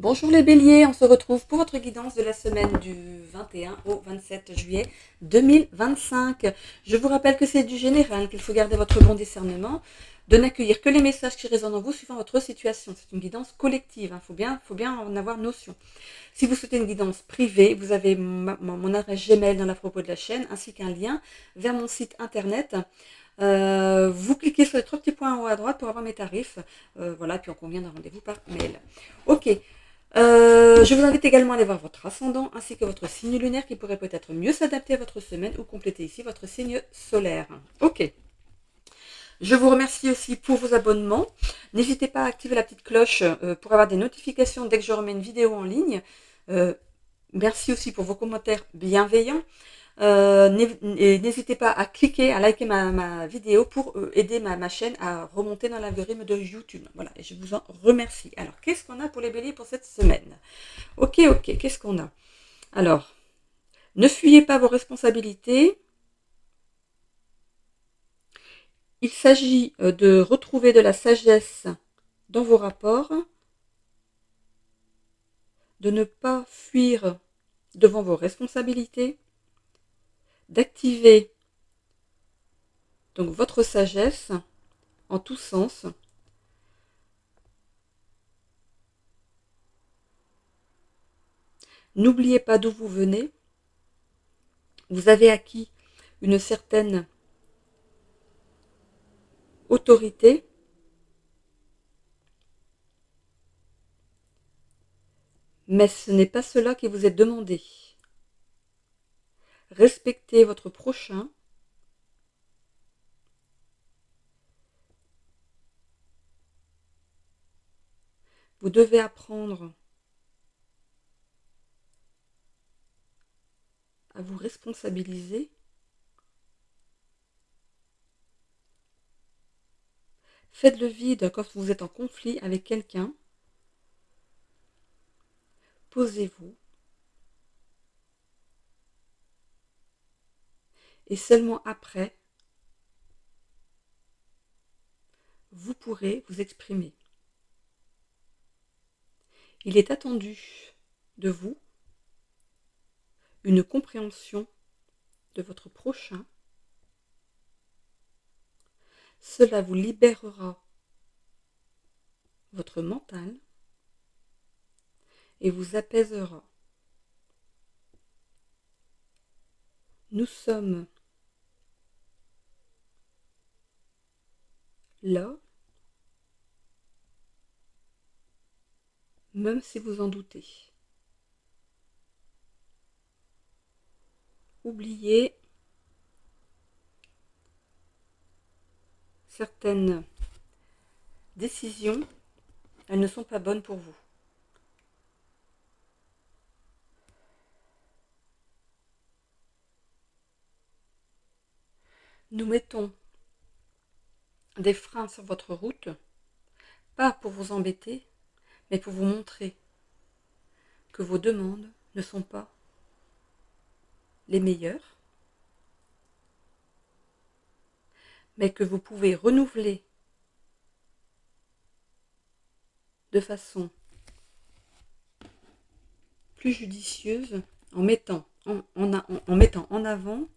Bonjour les béliers, on se retrouve pour votre guidance de la semaine du 21 au 27 juillet 2025. Je vous rappelle que c'est du général, qu'il faut garder votre bon discernement, de n'accueillir que les messages qui résonnent en vous suivant votre situation. C'est une guidance collective, faut bien en avoir notion. Si vous souhaitez une guidance privée, vous avez mon adresse Gmail dans la propos de la chaîne, ainsi qu'un lien vers mon site internet. Vous cliquez sur les trois petits points en haut à droite pour avoir mes tarifs. Voilà, puis on convient d'un rendez-vous par mail. Ok. Je vous invite également à aller voir votre ascendant ainsi que votre signe lunaire qui pourrait peut-être mieux s'adapter à votre semaine ou compléter ici votre signe solaire. Ok. Je vous remercie aussi pour vos abonnements. N'hésitez pas à activer la petite cloche pour avoir des notifications dès que je remets une vidéo en ligne. Merci aussi pour vos commentaires bienveillants. N'hésitez pas à cliquer, à liker ma vidéo pour aider ma chaîne à remonter dans l'algorithme de YouTube. Voilà, et je vous en remercie. Alors, qu'est-ce qu'on a pour les béliers pour cette semaine? Ok, qu'est-ce qu'on a? Alors, ne fuyez pas vos responsabilités. Il s'agit de retrouver de la sagesse dans vos rapports, de ne pas fuir devant vos responsabilités, d'activer donc votre sagesse en tous sens. N'oubliez pas d'où vous venez. Vous avez acquis une certaine autorité, mais ce n'est pas cela qui vous est demandé. Respectez votre prochain. Vous devez apprendre à vous responsabiliser. Faites le vide quand vous êtes en conflit avec quelqu'un. Posez-vous. Et seulement après, vous pourrez vous exprimer. Il est attendu de vous une compréhension de votre prochain. Cela vous libérera votre mental et vous apaisera. Nous sommes là, même si vous en doutez. Oubliez certaines décisions, elles ne sont pas bonnes pour vous. Nous mettons des freins sur votre route, pas pour vous embêter, mais pour vous montrer que vos demandes ne sont pas les meilleures, mais que vous pouvez renouveler de façon plus judicieuse en mettant en avant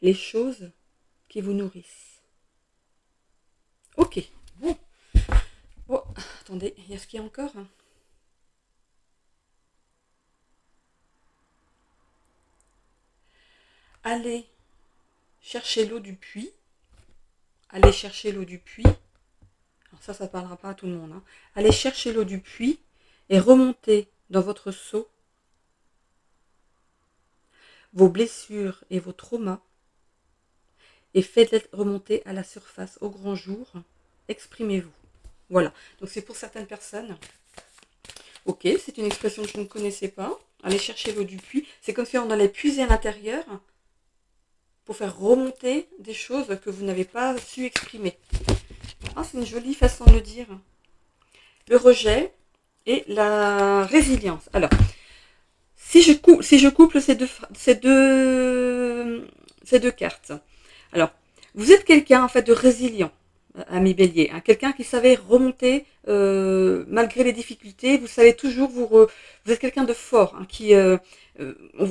les choses qui vous nourrissent. Ok, bon. Oh, attendez, il y a ce qu'il y a encore. Allez chercher l'eau du puits. Allez chercher l'eau du puits. Alors ça ne parlera pas à tout le monde. Hein. Allez chercher l'eau du puits et remontez dans votre seau vos blessures et vos traumas et faites-les remonter à la surface au grand jour. Exprimez-vous. Voilà. Donc c'est pour certaines personnes. Ok, c'est une expression que je ne connaissais pas. Aller chercher l'eau du puits. C'est comme si on allait puiser à l'intérieur pour faire remonter des choses que vous n'avez pas su exprimer. Ah, c'est une jolie façon de le dire. Le rejet et la résilience. Alors, si je couple ces deux cartes. Alors, Vous êtes quelqu'un en fait de résilient, ami Bélier, hein, quelqu'un qui savait remonter malgré les difficultés. Vous savez toujours vous êtes quelqu'un de fort, hein,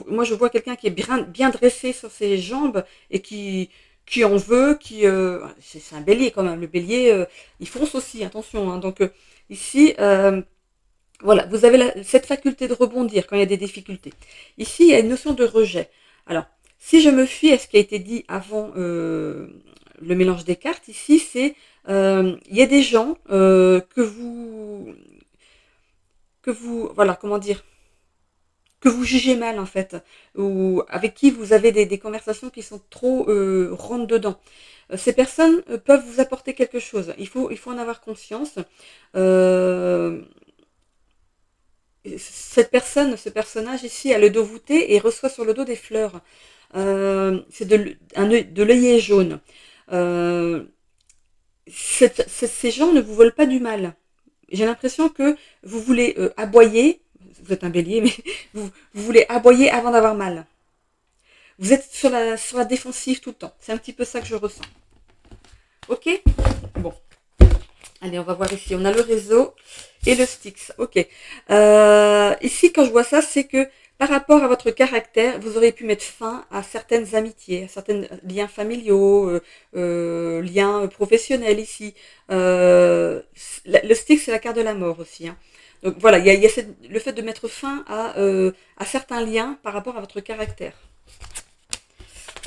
moi je vois quelqu'un qui est bien dressé sur ses jambes et qui en veut, c'est un Bélier quand même. Le Bélier, il fonce aussi, attention. Hein, donc ici, voilà, vous avez cette faculté de rebondir quand il y a des difficultés. Ici, il y a une notion de rejet. Alors, si je me fie à ce qui a été dit avant le mélange des cartes, ici, c'est il y a des gens voilà, comment dire, que vous jugez mal en fait, ou avec qui vous avez des conversations qui sont trop rentre dedans. Ces personnes peuvent vous apporter quelque chose. Il faut en avoir conscience. Euh, Cette personne, ce personnage ici a le dos voûté et reçoit sur le dos des fleurs. C'est de l'œillet jaune. Euh, Ces gens ne vous veulent pas du mal. J'ai l'impression que vous voulez aboyer, vous êtes un bélier, mais vous voulez aboyer avant d'avoir mal. Vous êtes sur la défensive tout le temps. C'est un petit peu ça que je ressens. Ok. Bon. Allez, on va voir ici. On a le réseau et le Styx. Ok. Ici, quand je vois ça, c'est que par rapport à votre caractère, vous auriez pu mettre fin à certaines amitiés, à certains liens familiaux, liens professionnels ici. Le Styx, c'est la carte de la mort aussi. Hein. Donc voilà, il y a le fait de mettre fin à certains liens par rapport à votre caractère.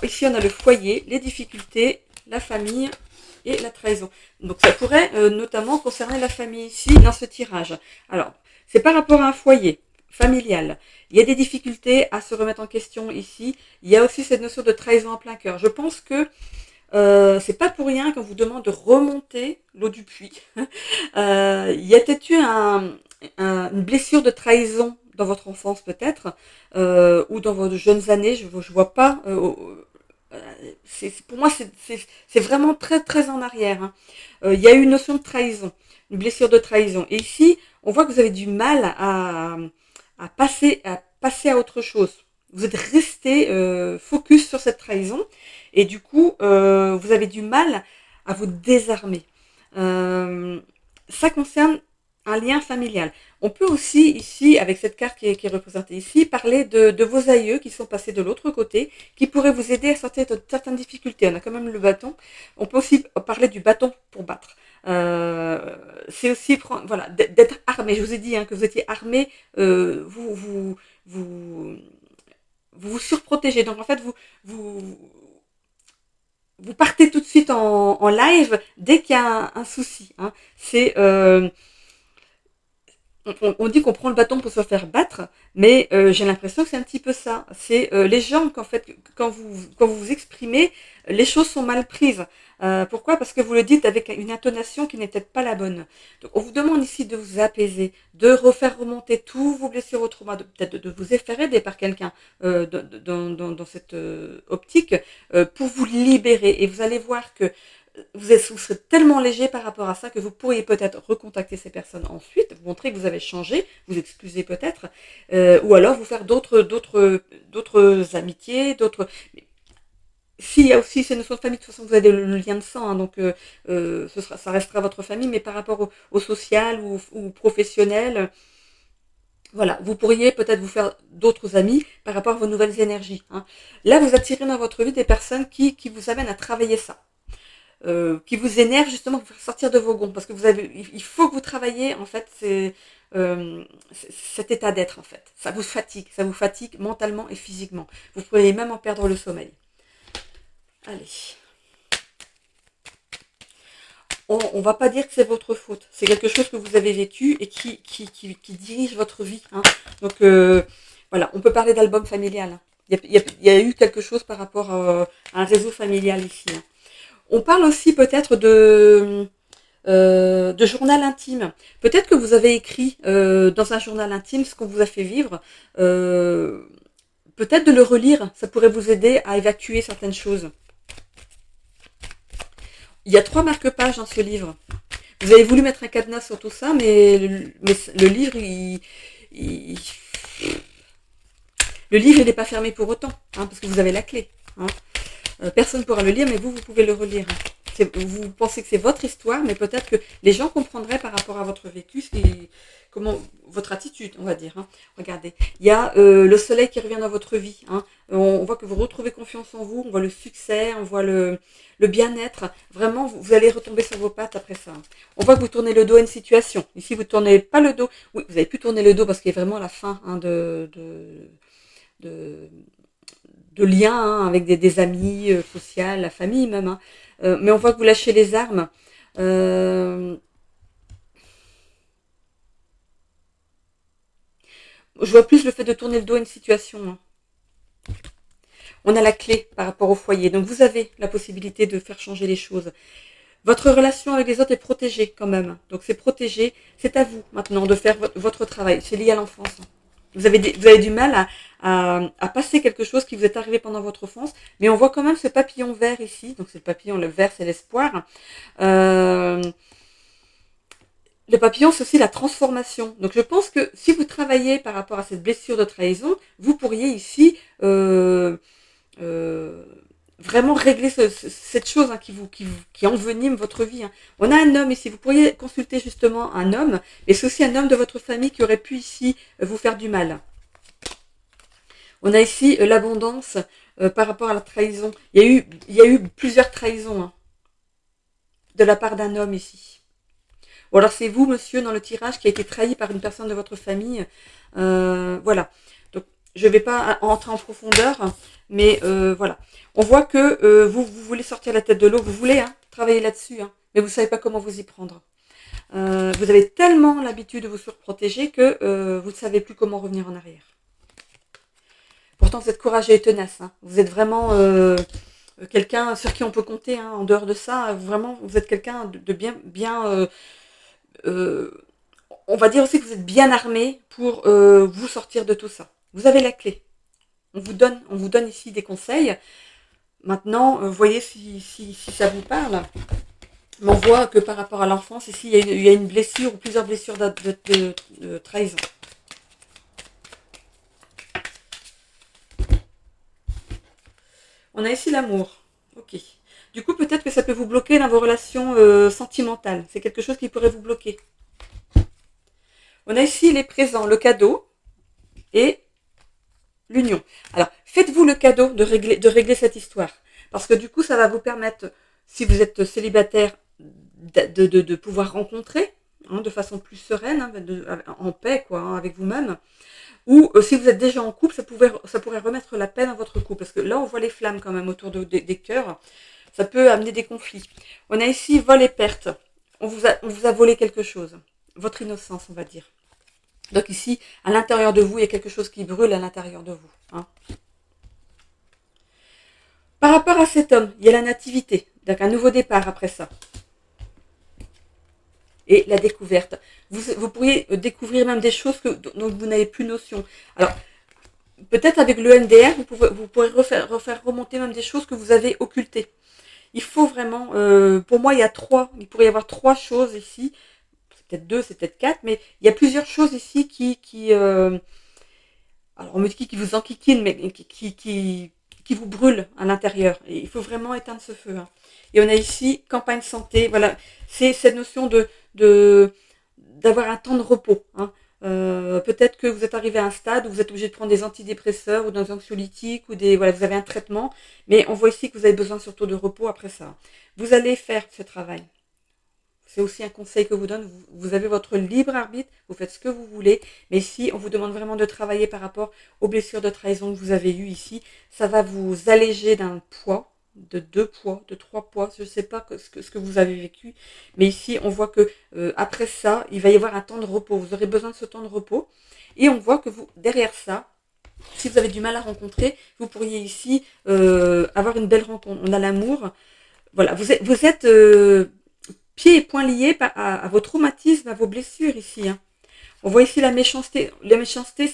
Ici, on a le foyer, les difficultés, la famille et la trahison. Donc ça pourrait notamment concerner la famille ici dans ce tirage. Alors, c'est par rapport à un foyer familial. Il y a des difficultés à se remettre en question ici. Il y a aussi cette notion de trahison en plein cœur. Je pense que c'est pas pour rien qu'on vous demande de remonter l'eau du puits. Il y a peut-être eu une blessure de trahison dans votre enfance peut-être, ou dans vos jeunes années. Je vois pas. Pour moi, c'est vraiment très très en arrière. Hein. Il y a eu une notion de trahison, une blessure de trahison. Et ici, on voit que vous avez du mal à passer à autre chose. Vous êtes resté focus sur cette trahison et du coup, vous avez du mal à vous désarmer. Euh, Ça concerne un lien familial. On peut aussi, ici, avec cette carte qui est représentée ici, parler de vos aïeux qui sont passés de l'autre côté, qui pourraient vous aider à sortir de certaines difficultés. On a quand même le bâton. On peut aussi parler du bâton pour battre. C'est aussi voilà, d'être armé. Je vous ai dit hein, que vous étiez armé, vous vous surprotégez. Donc en fait, vous, vous partez tout de suite en live dès qu'il y a un souci. Hein. C'est on dit qu'on prend le bâton pour se faire battre, mais j'ai l'impression que c'est un petit peu ça. C'est les gens qu'en fait, quand vous vous exprimez, les choses sont mal prises. Pourquoi? Parce que vous le dites avec une intonation qui n'est peut-être pas la bonne. Donc, on vous demande ici de vous apaiser, de refaire remonter tous vos blessures au trauma, peut-être de vous faire aider par quelqu'un dans cette optique pour vous libérer. Et vous allez voir que vous serez tellement léger par rapport à ça que vous pourriez peut-être recontacter ces personnes ensuite, vous montrer que vous avez changé, vous excuser peut-être, ou alors vous faire d'autres amitiés, d'autres. S'il y a aussi ces notions de famille, de toute façon vous avez le lien de sang, hein, donc ça restera votre famille, mais par rapport au social ou professionnel, voilà, vous pourriez peut-être vous faire d'autres amis par rapport à vos nouvelles énergies. Hein. Là, vous attirez dans votre vie des personnes qui vous amènent à travailler ça. Qui vous énerve justement pour faire sortir de vos gonds parce que il faut que vous travaillez en fait cet état d'être en fait ça vous fatigue mentalement et physiquement, vous pourriez même en perdre le sommeil. Allez, on va pas dire que c'est votre faute, c'est quelque chose que vous avez vécu et qui dirige votre vie, hein. Donc voilà, on peut parler d'album familial, hein. Il y a eu quelque chose par rapport à un réseau familial ici, hein. On parle aussi peut-être de journal intime. Peut-être que vous avez écrit dans un journal intime ce qu'on vous a fait vivre. Peut-être de le relire, ça pourrait vous aider à évacuer certaines choses. Il y a 3 marque-pages dans ce livre. Vous avez voulu mettre un cadenas sur tout ça, mais le livre, le livre, il n'est pas fermé pour autant, hein, parce que vous avez la clé. Hein. Personne ne pourra le lire, mais vous pouvez le relire. Vous pensez que c'est votre histoire, mais peut-être que les gens comprendraient par rapport à votre vécu, comment votre attitude, on va dire. Regardez, il y a le soleil qui revient dans votre vie. On voit que vous retrouvez confiance en vous, on voit le succès, on voit le bien-être. Vraiment, vous allez retomber sur vos pattes après ça. On voit que vous tournez le dos à une situation. Ici, vous ne tournez pas le dos. Oui, vous avez pu tourner le dos parce qu'il y a vraiment la fin de liens avec des amis, sociaux, la famille même. Mais on voit que vous lâchez les armes. Je vois plus le fait de tourner le dos à une situation. On a la clé par rapport au foyer. Donc vous avez la possibilité de faire changer les choses. Votre relation avec les autres est protégée quand même. Donc c'est protégé. C'est à vous maintenant de faire votre travail. C'est lié à l'enfance. Vous avez du mal à passer quelque chose qui vous est arrivé pendant votre enfance, mais on voit quand même ce papillon vert ici. Donc c'est le papillon, le vert c'est l'espoir. Le papillon c'est aussi la transformation. Donc je pense que si vous travaillez par rapport à cette blessure de trahison, vous pourriez ici vraiment régler cette chose qui envenime votre vie. On a un homme ici, vous pourriez consulter justement un homme, mais c'est aussi un homme de votre famille qui aurait pu ici vous faire du mal. On a ici l'abondance par rapport à la trahison. Il y a eu plusieurs trahisons de la part d'un homme ici. Ou alors c'est vous, monsieur, dans le tirage, qui a été trahi par une personne de votre famille. Voilà. Donc, je ne vais pas entrer en profondeur, mais voilà. On voit que vous voulez sortir la tête de l'eau, vous voulez travailler là-dessus, mais vous ne savez pas comment vous y prendre. Vous avez tellement l'habitude de vous surprotéger que vous ne savez plus comment revenir en arrière. Pourtant, vous êtes courageux et tenace. Vous êtes vraiment quelqu'un sur qui on peut compter. En dehors de ça, vraiment, vous êtes quelqu'un de bien on va dire aussi que vous êtes bien armé pour vous sortir de tout ça. Vous avez la clé. On vous donne ici des conseils. Maintenant, voyez si ça vous parle. Mais on voit que par rapport à l'enfance, ici, il y a une blessure ou plusieurs blessures de trahison. On a ici l'amour. Ok. Du coup, peut-être que ça peut vous bloquer dans vos relations sentimentales. C'est quelque chose qui pourrait vous bloquer. On a ici les présents, le cadeau et l'union. Alors, faites-vous le cadeau de régler cette histoire. Parce que du coup, ça va vous permettre, si vous êtes célibataire, de pouvoir rencontrer de façon plus sereine, en paix avec vous-même. Ou si vous êtes déjà en couple, ça pourrait remettre la paix dans votre couple. Parce que là, on voit les flammes quand même autour des cœurs. Ça peut amener des conflits. On a ici vol et perte. On vous a volé quelque chose. Votre innocence, on va dire. Donc ici, à l'intérieur de vous, il y a quelque chose qui brûle à l'intérieur de vous. Par rapport à cet homme, il y a la nativité. Donc un nouveau départ après ça. Et la découverte. Vous pourriez découvrir même des choses dont vous n'avez plus notion. Alors, peut-être avec le MDR, vous pourrez refaire remonter même des choses que vous avez occultées. Il faut vraiment, pour moi, il pourrait y avoir 3 choses ici. C'est peut-être 2, c'est peut-être 4, mais il y a plusieurs choses ici alors on me dit qui vous enquiquinent, mais qui vous brûlent à l'intérieur. Et il faut vraiment éteindre ce feu. Et on a ici campagne santé. Voilà, c'est cette notion d'avoir un temps de repos. Peut-être que vous êtes arrivé à un stade où vous êtes obligé de prendre des antidépresseurs ou des anxiolytiques ou vous avez un traitement, mais on voit ici que vous avez besoin surtout de repos après ça. Vous allez faire ce travail. C'est aussi un conseil que je vous donne. Vous avez votre libre arbitre, vous faites ce que vous voulez, mais si on vous demande vraiment de travailler par rapport aux blessures de trahison que vous avez eues ici, ça va vous alléger d'un poids, de 2 poids, de 3 poids, je ne sais pas ce que vous avez vécu, mais ici on voit que après ça, il va y avoir un temps de repos, vous aurez besoin de ce temps de repos, et on voit que derrière ça, si vous avez du mal à rencontrer, vous pourriez ici avoir une belle rencontre. On a l'amour, voilà, vous êtes pieds et poings liés à vos traumatismes, à vos blessures ici. On voit ici la méchanceté. La méchanceté,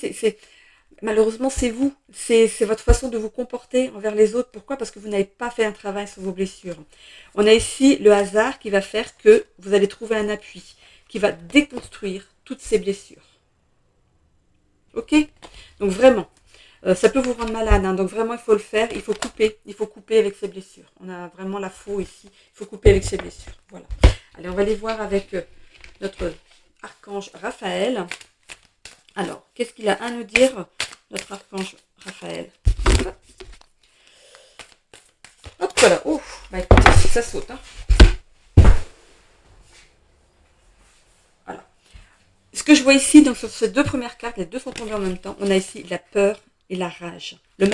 malheureusement, c'est vous. C'est votre façon de vous comporter envers les autres. Pourquoi ? Parce que vous n'avez pas fait un travail sur vos blessures. On a ici le hasard qui va faire que vous allez trouver un appui, qui va déconstruire toutes ces blessures. Ok ? Donc vraiment, Ça peut vous rendre malade, hein, donc vraiment il faut le faire, il faut couper avec ses blessures. On a vraiment la faux ici, il faut couper avec ses blessures. Voilà. Allez, on va aller voir avec notre archange Raphaël. Alors, qu'est-ce qu'il a à nous dire, notre archange Raphaël? Hop, voilà. Oh, bah écoutez, ça saute. Hein. Voilà. Ce que je vois ici, donc sur ces deux premières cartes, les deux sont tombées en même temps. On a ici la peur et la rage. Le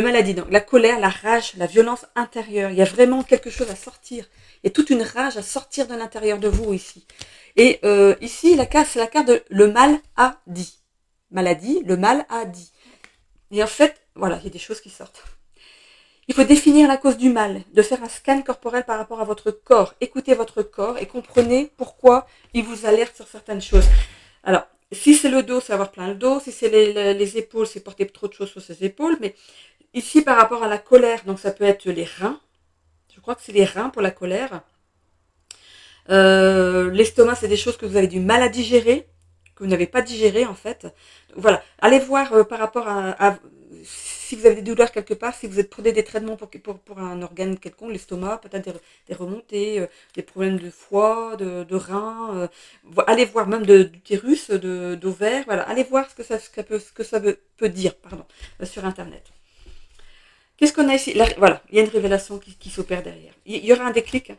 maladie, donc la colère, la rage, la violence intérieure. Il y a vraiment quelque chose à sortir. Il y a toute une rage à sortir de l'intérieur de vous ici. Et ici, la carte, c'est la carte de le mal a dit. Maladie, le mal a dit. Et en fait, voilà, il y a des choses qui sortent. Il faut définir la cause du mal, de faire un scan corporel par rapport à votre corps. Écoutez votre corps et comprenez pourquoi il vous alerte sur certaines choses. Alors, si c'est le dos, c'est avoir plein le dos. Si c'est les épaules, c'est porter trop de choses sur ses épaules. Mais ici, par rapport à la colère, donc ça peut être les reins. Je crois que c'est les reins pour la colère. L'estomac, c'est des choses que vous avez du mal à digérer, que vous n'avez pas digéré en fait. Donc, voilà, allez voir par rapport à si vous avez des douleurs quelque part, si vous êtes prenez des traitements pour un organe quelconque, l'estomac, peut-être des remontées, des problèmes de foie, de reins, allez voir même d'utérus, d'ovaire, voilà, allez voir ce que ça peut dire, pardon, sur internet. Qu'est-ce qu'on a ici? Là, voilà, il y a une révélation qui s'opère derrière. Il y aura un déclic.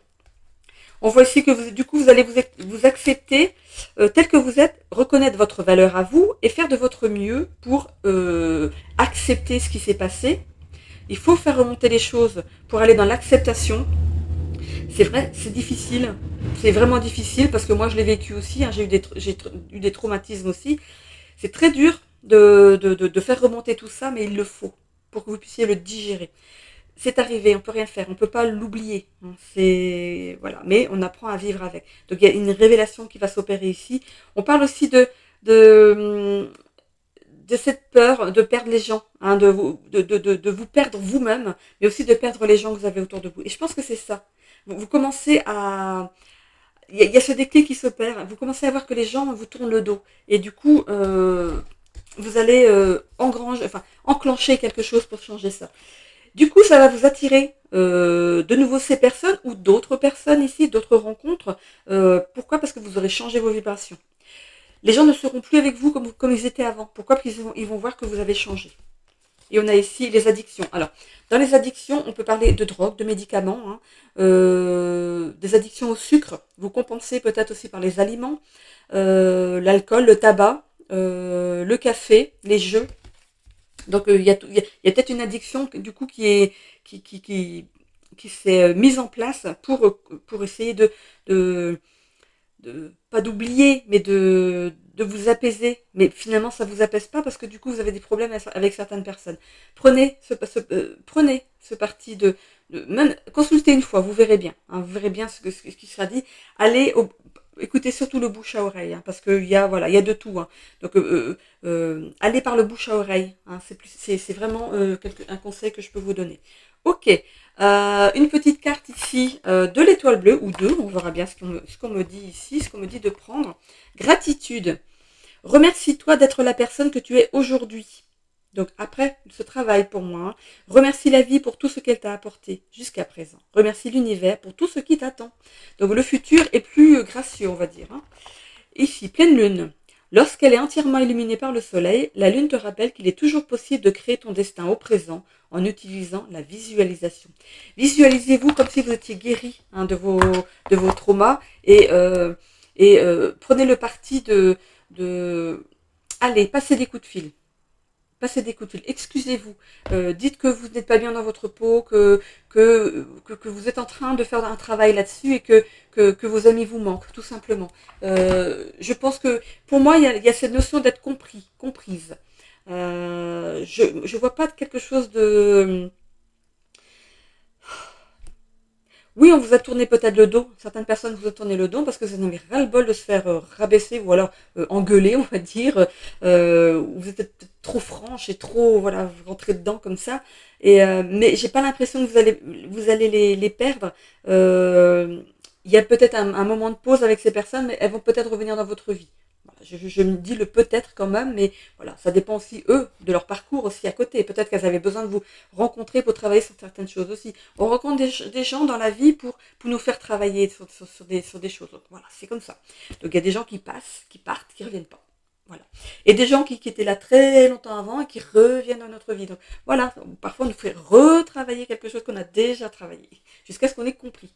On voit ici que vous allez vous accepter tel que vous êtes, reconnaître votre valeur à vous et faire de votre mieux pour accepter ce qui s'est passé. Il faut faire remonter les choses pour aller dans l'acceptation. C'est vrai, c'est difficile. C'est vraiment difficile parce que moi je l'ai vécu aussi. Hein, j'ai eu des traumatismes aussi. C'est très dur de faire remonter tout ça, mais il le faut pour que vous puissiez le digérer. C'est arrivé, on peut rien faire, on peut pas l'oublier. C'est voilà, mais on apprend à vivre avec. Donc il y a une révélation qui va s'opérer ici. On parle aussi de cette peur de perdre les gens, hein, de vous perdre vous-même, mais aussi de perdre les gens que vous avez autour de vous. Et je pense que c'est ça. Vous commencez à il y a ce déclic qui s'opère. Vous commencez à voir que les gens vous tournent le dos. Et du coup, vous allez enclencher quelque chose pour changer ça. Du coup, ça va vous attirer de nouveau ces personnes ou d'autres personnes ici, d'autres rencontres. Pourquoi? Parce que vous aurez changé vos vibrations. Les gens ne seront plus avec vous comme ils étaient avant. Pourquoi? Parce qu'ils vont voir que vous avez changé. Et on a ici les addictions. Alors, dans les addictions, on peut parler de drogue, de médicaments, hein, des addictions au sucre. Vous compensez peut-être aussi par les aliments, l'alcool, le tabac, le café, les jeux. Donc il y a peut-être une addiction du coup qui s'est mise en place pour essayer de pas d'oublier, mais de vous apaiser. Mais finalement, ça vous apaise pas parce que du coup, vous avez des problèmes avec certaines personnes. Prenez ce parti même consultez une fois, vous verrez bien. Hein, vous verrez bien ce qui sera dit. Écoutez surtout le bouche à oreille, hein, parce qu'il y a voilà, il y a de tout. Hein. Donc allez par le bouche à oreille. Hein, c'est vraiment un conseil que je peux vous donner. Ok. Une petite carte ici de l'étoile bleue, ou deux, on verra bien ce qu'on me dit ici, ce qu'on me dit de prendre. Gratitude. Remercie-toi d'être la personne que tu es aujourd'hui. Donc après ce travail pour moi, hein, remercie la vie pour tout ce qu'elle t'a apporté jusqu'à présent. Remercie l'univers pour tout ce qui t'attend. Donc le futur est plus gracieux, on va dire. Hein. Ici, pleine lune. Lorsqu'elle est entièrement illuminée par le soleil, la lune te rappelle qu'il est toujours possible de créer ton destin au présent en utilisant la visualisation. Visualisez-vous comme si vous étiez guéri hein, de vos traumas et prenez le parti allez, passez des coups de fil. Passez des coups de fil, excusez-vous, dites que vous n'êtes pas bien dans votre peau, que vous êtes en train de faire un travail là-dessus et que vos amis vous manquent, tout simplement. Je pense que pour moi, il y a cette notion d'être comprise. Je vois pas quelque chose de... Oui, on vous a tourné peut-être le dos. Certaines personnes vous ont tourné le dos parce que vous en avez ras-le-bol de se faire rabaisser ou alors engueuler, on va dire. Vous êtes peut-être trop franche et trop, voilà, vous rentrez dedans comme ça. Mais j'ai pas l'impression que vous allez les perdre. Il y a peut-être un moment de pause avec ces personnes, mais elles vont peut-être revenir dans votre vie. Voilà, je me dis le peut-être quand même, mais voilà, ça dépend aussi, eux, de leur parcours aussi à côté. Peut-être qu'elles avaient besoin de vous rencontrer pour travailler sur certaines choses aussi. On rencontre des gens dans la vie pour nous faire travailler sur des choses. Donc, voilà, c'est comme ça. Donc il y a des gens qui passent, qui partent, qui reviennent pas. Voilà. Et des gens qui étaient là très longtemps avant et qui reviennent dans notre vie. Donc voilà, parfois on nous fait retravailler quelque chose qu'on a déjà travaillé, jusqu'à ce qu'on ait compris.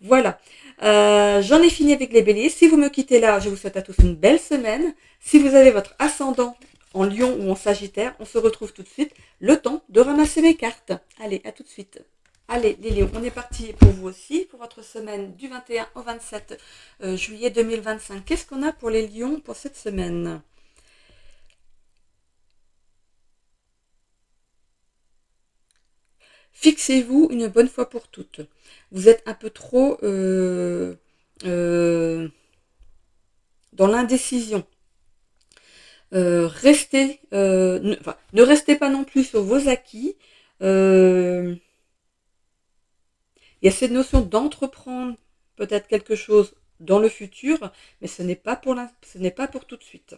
Voilà. J'en ai fini avec les béliers. Si vous me quittez là, je vous souhaite à tous une belle semaine. Si vous avez votre ascendant en Lion ou en Sagittaire, on se retrouve tout de suite. Le temps de ramasser mes cartes. Allez, à tout de suite. Allez, les lions, on est parti pour vous aussi, pour votre semaine du 21 au 27 juillet 2025. Qu'est-ce qu'on a pour les lions pour cette semaine ? Fixez-vous une bonne fois pour toutes. Vous êtes un peu trop dans l'indécision. Ne restez pas non plus sur vos acquis. Il y a cette notion d'entreprendre peut-être quelque chose dans le futur, mais ce n'est pas pour tout de suite.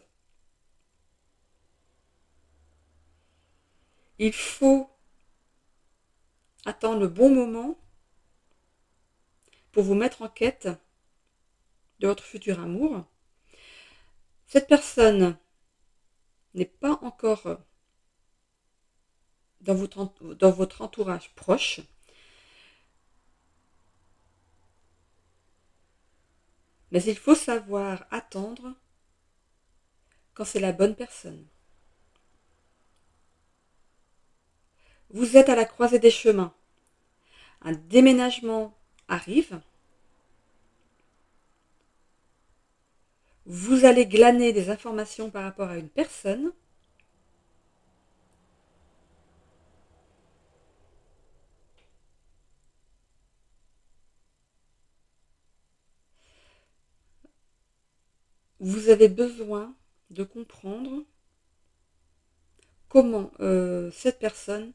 Il faut attendre le bon moment pour vous mettre en quête de votre futur amour. Cette personne n'est pas encore dans votre entourage proche. Mais il faut savoir attendre quand c'est la bonne personne. Vous êtes à la croisée des chemins. Un déménagement arrive. Vous allez glaner des informations par rapport à une personne. Vous avez besoin de comprendre comment cette personne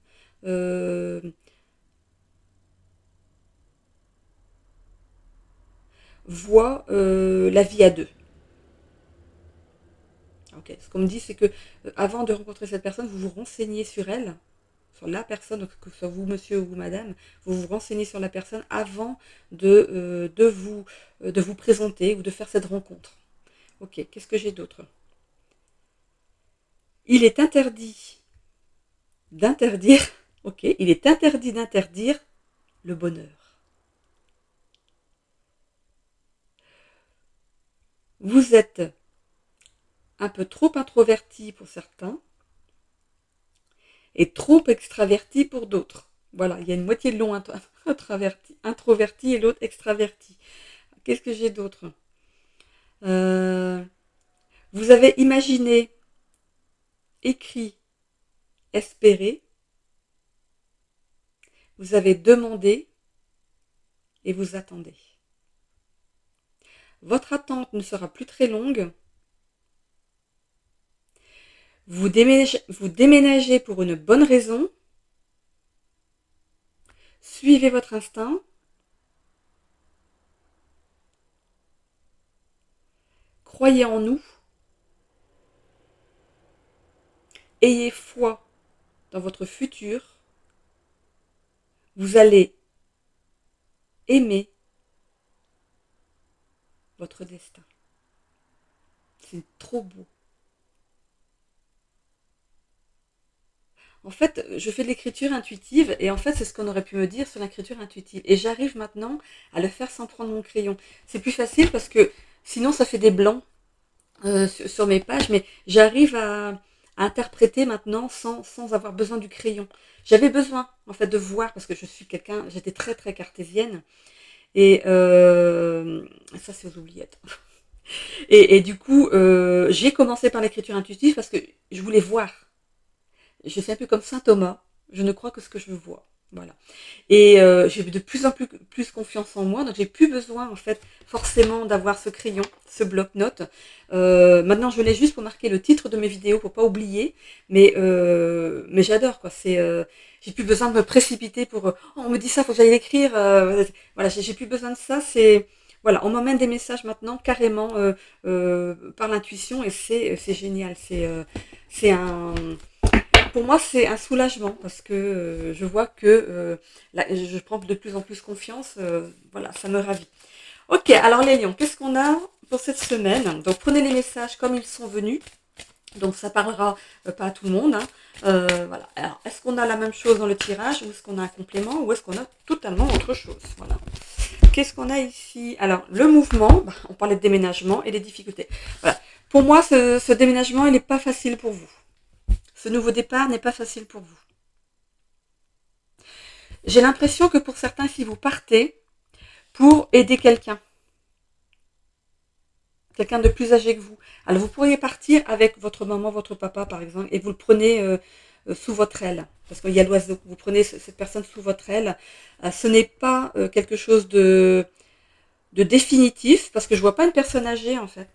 voit la vie à deux. Okay. Ce qu'on me dit, c'est que avant de rencontrer cette personne, vous vous renseignez sur elle, sur la personne, que ce soit vous, monsieur ou vous, madame, vous vous renseignez sur la personne avant de vous présenter ou de faire cette rencontre. Ok, qu'est-ce que j'ai d'autre ? Il est interdit d'interdire, ok, il est interdit d'interdire le bonheur. Vous êtes un peu trop introverti pour certains et trop extraverti pour d'autres. Voilà, il y a une moitié de long introverti et l'autre extraverti. Qu'est-ce que j'ai d'autre ? Vous avez imaginé, écrit, espéré. Vous avez demandé et vous attendez. Votre attente ne sera plus très longue. Vous déménagez pour une bonne raison. Suivez votre instinct. Croyez en nous. Ayez foi dans votre futur. Vous allez aimer votre destin. C'est trop beau. En fait, je fais de l'écriture intuitive et en fait, c'est ce qu'on aurait pu me dire sur l'écriture intuitive. Et j'arrive maintenant à le faire sans prendre mon crayon. C'est plus facile parce que sinon, ça fait des blancs sur mes pages, mais j'arrive à interpréter maintenant sans avoir besoin du crayon. J'avais besoin en fait de voir parce que j'étais très très cartésienne et ça c'est aux oubliettes. Et du coup, j'ai commencé par l'écriture intuitive parce que je voulais voir. Je suis un peu comme Saint Thomas, je ne crois que ce que je vois. Voilà. Et j'ai de plus en plus confiance en moi, donc j'ai plus besoin en fait forcément d'avoir ce crayon, ce bloc-notes. Maintenant je l'ai juste pour marquer le titre de mes vidéos pour pas oublier, mais j'adore quoi. J'ai plus besoin de me précipiter pour on me dit ça, faut que j'aille l'écrire. Voilà, j'ai plus besoin de ça. Voilà, on m'emmène des messages maintenant carrément par l'intuition et c'est génial. C'est un, pour moi, c'est un soulagement parce que je vois que là, je prends de plus en plus confiance. Voilà, ça me ravit. Ok, alors les lions, qu'est-ce qu'on a pour cette semaine? Donc prenez les messages comme ils sont venus. Donc ça parlera pas à tout le monde, hein. Voilà. Alors, est-ce qu'on a la même chose dans le tirage ou est-ce qu'on a un complément ou est-ce qu'on a totalement autre chose? Voilà. Qu'est-ce qu'on a ici? Alors, le mouvement, on parlait de déménagement et des difficultés. Voilà. Pour moi, ce déménagement, il n'est pas facile pour vous. Ce nouveau départ n'est pas facile pour vous. J'ai l'impression que pour certains, si vous partez pour aider quelqu'un de plus âgé que vous, alors vous pourriez partir avec votre maman, votre papa par exemple, et vous le prenez sous votre aile, parce qu'il y a l'oiseau, vous prenez cette personne sous votre aile. Ce n'est pas quelque chose de définitif, parce que je vois pas une personne âgée en fait.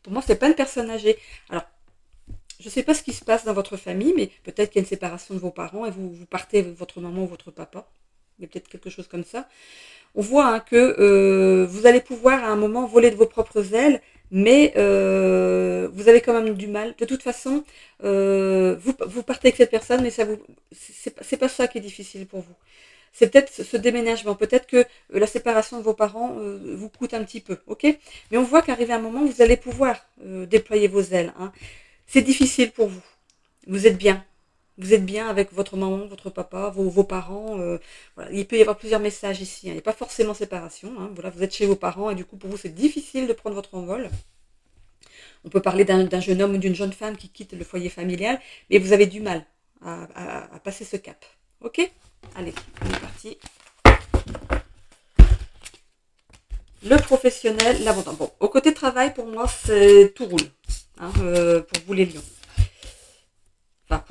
Pour moi, c'est pas une personne âgée. Alors, je sais pas ce qui se passe dans votre famille, mais peut-être qu'il y a une séparation de vos parents et vous partez avec votre maman ou votre papa. Il y a peut-être quelque chose comme ça. On voit hein, que vous allez pouvoir à un moment voler de vos propres ailes, mais vous avez quand même du mal. De toute façon, vous partez avec cette personne, mais c'est pas ça qui est difficile pour vous. C'est peut-être ce déménagement, peut-être que la séparation de vos parents vous coûte un petit peu, ok? Mais on voit qu'arrivé un moment, vous allez pouvoir déployer vos ailes, hein. C'est difficile pour vous. Vous êtes bien. Vous êtes bien avec votre maman, votre papa, vos parents. Voilà. Il peut y avoir plusieurs messages ici, hein. Il n'y a pas forcément séparation, hein. Voilà, vous êtes chez vos parents et du coup pour vous c'est difficile de prendre votre envol. On peut parler d'un jeune homme ou d'une jeune femme qui quitte le foyer familial, mais vous avez du mal à passer ce cap. Ok? Allez, on est parti. Le professionnel, l'abondant. Bon, au côté travail, pour moi, c'est tout roule. Hein, pour vous les lions. Enfin,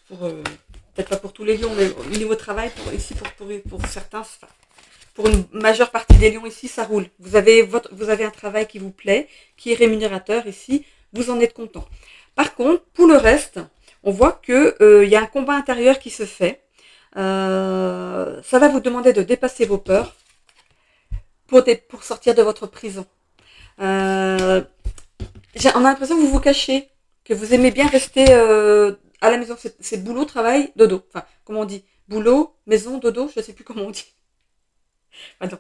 peut-être pas pour tous les lions, mais au niveau travail, ici, pour certains, enfin, pour une majeure partie des lions ici, ça roule. Vous avez un travail qui vous plaît, qui est rémunérateur ici, vous en êtes content. Par contre, pour le reste, on voit que y a un combat intérieur qui se fait. Ça va vous demander de dépasser vos peurs pour sortir de votre prison. On a l'impression que vous vous cachez, que vous aimez bien rester à la maison. C'est boulot, travail, dodo. Enfin, comment on dit? Boulot, maison, dodo, je ne sais plus comment on dit. Attends,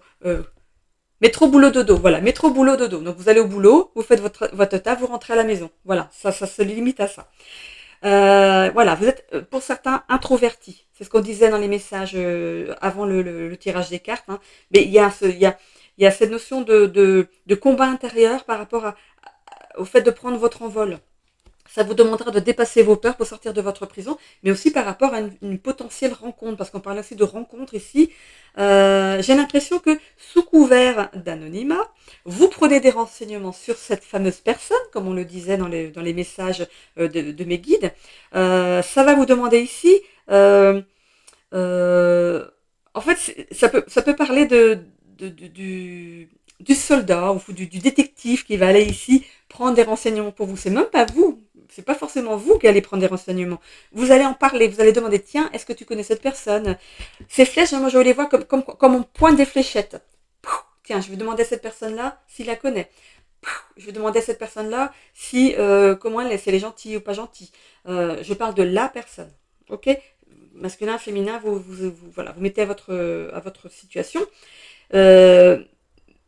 métro, boulot, dodo. Voilà, métro, boulot, dodo. Donc vous allez au boulot, vous faites votre taf, vous rentrez à la maison. Voilà, ça se limite à ça. Voilà, vous êtes pour certains introvertis. C'est ce qu'on disait dans les messages avant le tirage des cartes, hein. Mais il y a cette notion de combat intérieur par rapport au fait de prendre votre envol. Ça vous demandera de dépasser vos peurs pour sortir de votre prison, mais aussi par rapport à une potentielle rencontre, parce qu'on parle aussi de rencontre ici. J'ai l'impression que sous couvert d'anonymat, vous prenez des renseignements sur cette fameuse personne, comme on le disait dans les messages de mes guides. Ça va vous demander ici, en fait, ça peut parler du soldat ou du détective qui va aller ici prendre des renseignements pour vous. C'est même pas vous. C'est pas forcément vous qui allez prendre des renseignements. Vous allez en parler, vous allez demander, tiens, est-ce que tu connais cette personne? Ces flèches, moi je les vois comme on pointe des fléchettes. Tiens, je vais demander à cette personne-là s'il la connaît. Je vais demander à cette personne-là si comment elle est, si elle est gentille ou pas gentille. Je parle de la personne, ok? Masculin, féminin, voilà, vous mettez à votre situation.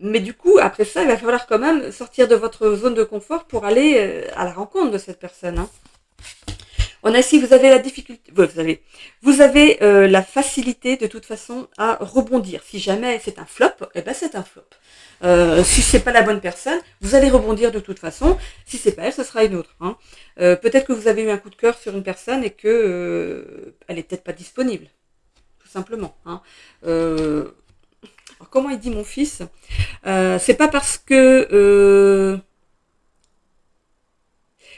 Mais du coup, après ça, il va falloir quand même sortir de votre zone de confort pour aller à la rencontre de cette personne, hein. On a ici, vous avez la difficulté, vous avez la facilité de toute façon à rebondir. Si jamais c'est un flop, eh ben c'est un flop. Si c'est pas la bonne personne, vous allez rebondir de toute façon. Si c'est pas elle, ce sera une autre, hein. Peut-être que vous avez eu un coup de cœur sur une personne et que elle est peut-être pas disponible, tout simplement, hein. Alors comment il dit mon fils? C'est pas parce que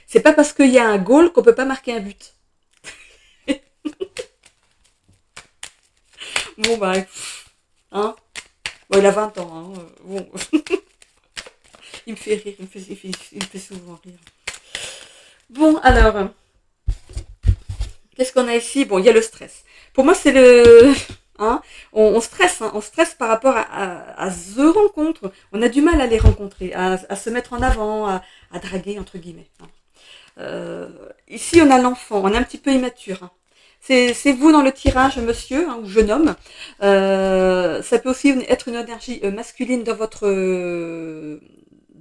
c'est pas parce qu'il y a un goal qu'on peut pas marquer un but. Bon bah, hein. Bon, il a 20 ans, hein. Bon. Il me fait rire, il me fait souvent rire. Bon, alors, qu'est-ce qu'on a ici? Bon, il y a le stress. Pour moi, c'est Hein. On stresse, hein, on stresse par rapport à The Rencontre. On a du mal à les rencontrer, à se mettre en avant, à draguer, entre guillemets. Hein. Ici, on a l'enfant, on est un petit peu immature. Hein. C'est vous dans le tirage, monsieur, hein, ou jeune homme. Ça peut aussi être une énergie masculine dans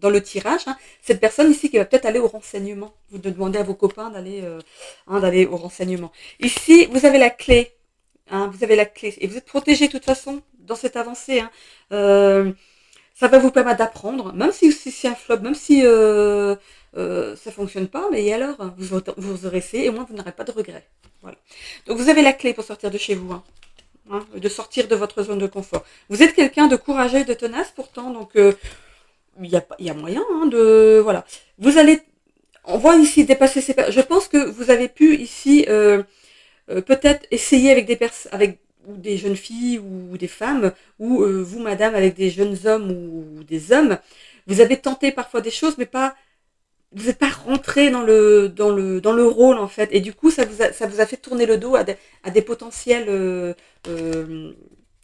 le tirage. Hein. Cette personne ici qui va peut-être aller au renseignement. Vous demandez à vos copains d'aller au renseignement. Ici, vous avez la clé. Hein, vous avez la clé. Et vous êtes protégé de toute façon dans cette avancée. Hein. Ça va vous permettre d'apprendre, même si c'est un flop, même si ça fonctionne pas, mais et alors, vous aurez essayé et au moins vous n'aurez pas de regrets. Voilà. Donc vous avez la clé pour sortir de chez vous, hein, de sortir de votre zone de confort. Vous êtes quelqu'un de courageux et de tenace pourtant, donc il y a moyen hein, de voilà. Vous allez, on voit ici dépasser ces. Je pense que vous avez pu ici peut-être essayer avec avec ou des jeunes filles ou des femmes, ou vous, madame, avec des jeunes hommes ou des hommes, vous avez tenté parfois des choses, mais pas, vous n'êtes pas rentré dans le rôle en fait, et du coup ça vous a fait tourner le dos à des potentiels.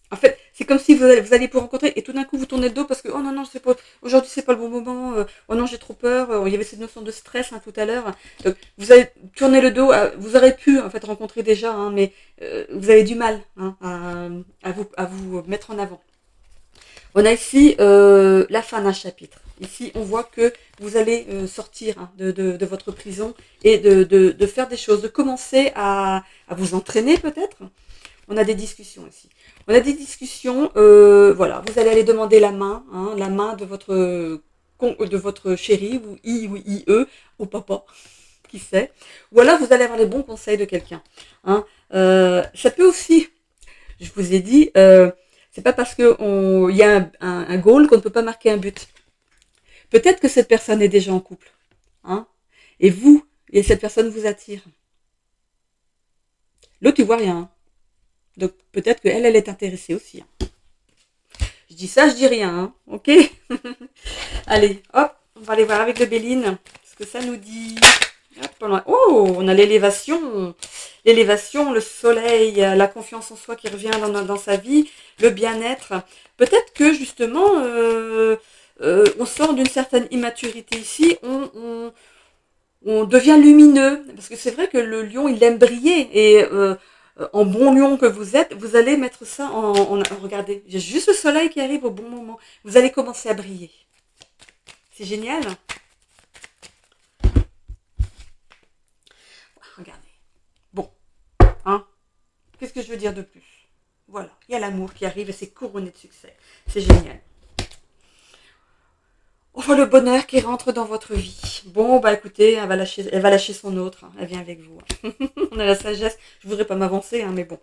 En fait, c'est comme si vous alliez pour rencontrer et tout d'un coup vous tournez le dos parce que oh non non c'est pas aujourd'hui c'est pas le bon moment, oh non j'ai trop peur, il y avait cette notion de stress hein, tout à l'heure. Donc vous avez tourné le dos, vous aurez pu en fait rencontrer déjà, hein, mais vous avez du mal hein, à vous mettre en avant. On a ici la fin d'un chapitre. Ici, on voit que vous allez sortir hein, de votre prison et de faire des choses, de commencer à vous entraîner peut-être. On a des discussions ici. On a des discussions, voilà, vous allez aller demander la main de votre chéri, ou IE, au papa, qui sait. Ou alors vous allez avoir les bons conseils de quelqu'un. Hein. Ça peut aussi, je vous ai dit, c'est pas parce qu'il y a un goal qu'on ne peut pas marquer un but. Peut-être que cette personne est déjà en couple. Hein, et cette personne vous attire. L'autre, tu vois rien. Hein. Donc peut-être qu'elle est intéressée aussi. Hein. Je dis ça, je dis rien. Hein. Ok. Allez, hop, on va aller voir avec le Béline ce que ça nous dit. Hop, on a l'élévation. L'élévation, le soleil, la confiance en soi qui revient dans sa vie, le bien-être. Peut-être que justement, on sort d'une certaine immaturité ici, on devient lumineux. Parce que c'est vrai que le lion, il aime briller. Et en bon lion que vous êtes, vous allez mettre ça regardez, j'ai juste le soleil qui arrive au bon moment. Vous allez commencer à briller. C'est génial. Regardez. Bon. Hein. Qu'est-ce que je veux dire de plus? Voilà. Il y a l'amour qui arrive et c'est couronné de succès. C'est génial. On voit le bonheur qui rentre dans votre vie. Bon, bah écoutez, elle va lâcher son autre. Hein. Elle vient avec vous. Hein. On a la sagesse. Je voudrais pas m'avancer, hein, mais bon.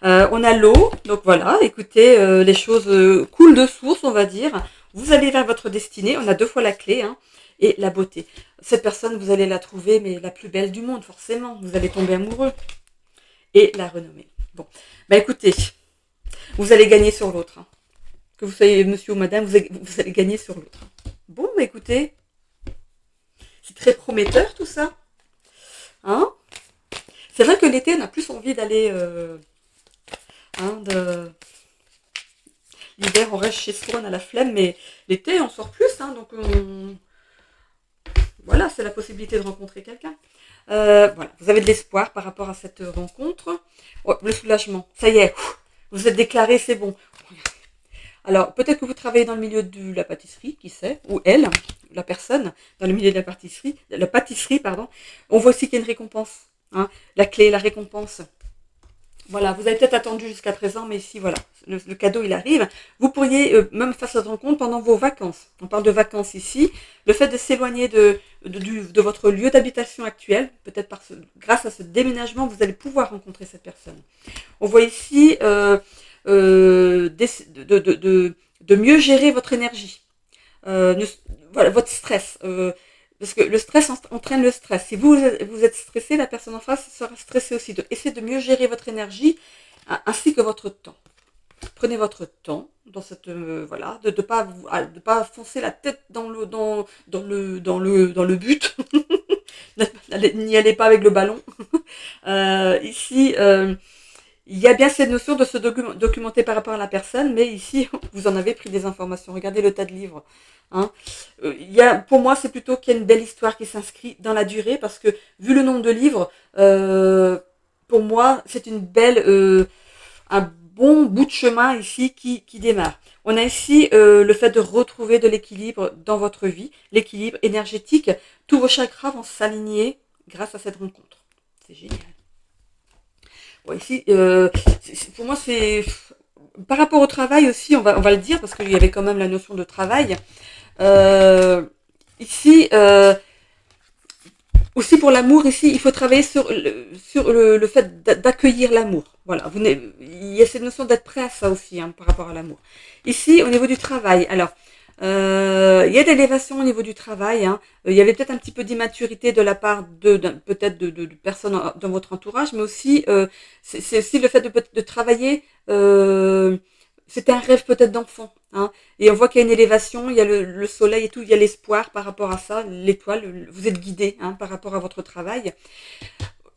On a l'eau. Donc voilà, écoutez, les choses coulent de source, on va dire. Vous allez vers votre destinée. On a 2 fois la clé. Hein, et la beauté. Cette personne, vous allez la trouver, mais la plus belle du monde, forcément. Vous allez tomber amoureux. Et la renommer. Bon, bah écoutez, vous allez gagner sur l'autre. Hein. Que vous soyez monsieur ou madame, vous allez gagner sur l'autre. Bon, bah écoutez, c'est très prometteur tout ça. Hein, c'est vrai que l'été, on a plus envie d'aller... L'hiver, on reste chez soi, on a la flemme, mais l'été, on sort plus. Hein, donc, voilà, c'est la possibilité de rencontrer quelqu'un. Voilà, vous avez de l'espoir par rapport à cette rencontre. Oh, le soulagement, ça y est, vous êtes déclaré, c'est bon. Alors, peut-être que vous travaillez dans le milieu de la pâtisserie, qui sait, ou elle, la personne, dans le milieu de la pâtisserie, pardon. On voit aussi qu'il y a une récompense. Hein, la clé, la récompense. Voilà, vous avez peut-être attendu jusqu'à présent, mais ici, voilà, le cadeau, il arrive. Vous pourriez même faire cette rencontre pendant vos vacances. On parle de vacances ici. Le fait de s'éloigner de votre lieu d'habitation actuel, peut-être grâce à ce déménagement, vous allez pouvoir rencontrer cette personne. On voit ici de mieux gérer votre énergie, voilà, votre stress. Parce que le stress entraîne le stress. Si vous êtes stressé, la personne en face sera stressée aussi. Donc, essayez de mieux gérer votre énergie ainsi que votre temps. Prenez votre temps dans cette voilà, de pas foncer la tête dans le but. N'y allez pas avec le ballon. Ici, il y a bien cette notion de se documenter par rapport à la personne, mais ici, vous en avez pris des informations. Regardez le tas de livres. Hein. Pour moi, c'est plutôt qu'il y a une belle histoire qui s'inscrit dans la durée, parce que vu le nombre de livres, pour moi, c'est un bon bout de chemin ici qui démarre. On a ici le fait de retrouver de l'équilibre dans votre vie, l'équilibre énergétique. Tous vos chakras vont s'aligner grâce à cette rencontre. C'est génial. Bon, ici, pour moi, c'est par rapport au travail aussi, on va le dire, parce qu'il y avait quand même la notion de travail. Euh, ici, aussi pour l'amour, ici, il faut travailler sur le fait d'accueillir l'amour. Voilà, il y a cette notion d'être prêt à ça aussi, hein, par rapport à l'amour. Ici, au niveau du travail, alors, il y a d'élévation au niveau du travail. Hein. Il y avait peut-être un petit peu d'immaturité de la part peut-être de personnes dans votre entourage, mais aussi, c'est aussi le fait de travailler. C'était un rêve peut-être d'enfant. Hein. Et on voit qu'il y a une élévation, il y a le soleil et tout, il y a l'espoir par rapport à ça, l'étoile, vous êtes guidé, hein, par rapport à votre travail.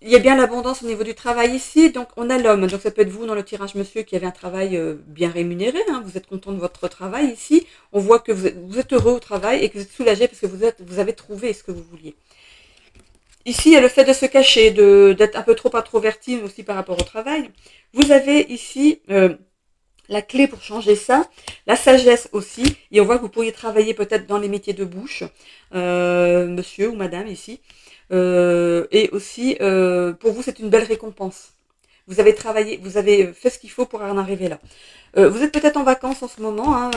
Il y a bien l'abondance au niveau du travail ici, donc on a l'homme, donc ça peut être vous dans le tirage monsieur qui avez un travail bien rémunéré, hein, vous êtes content de votre travail ici, on voit que vous êtes heureux au travail et que vous êtes soulagé parce que vous avez trouvé ce que vous vouliez. Ici, il y a le fait de se cacher, d'être un peu trop introverti aussi par rapport au travail. Vous avez ici la clé pour changer ça, la sagesse aussi, et on voit que vous pourriez travailler peut-être dans les métiers de bouche, monsieur ou madame ici, et aussi pour vous c'est une belle récompense. Vous avez travaillé, vous avez fait ce qu'il faut pour en arriver là. Vous êtes peut-être en vacances en ce moment, hein,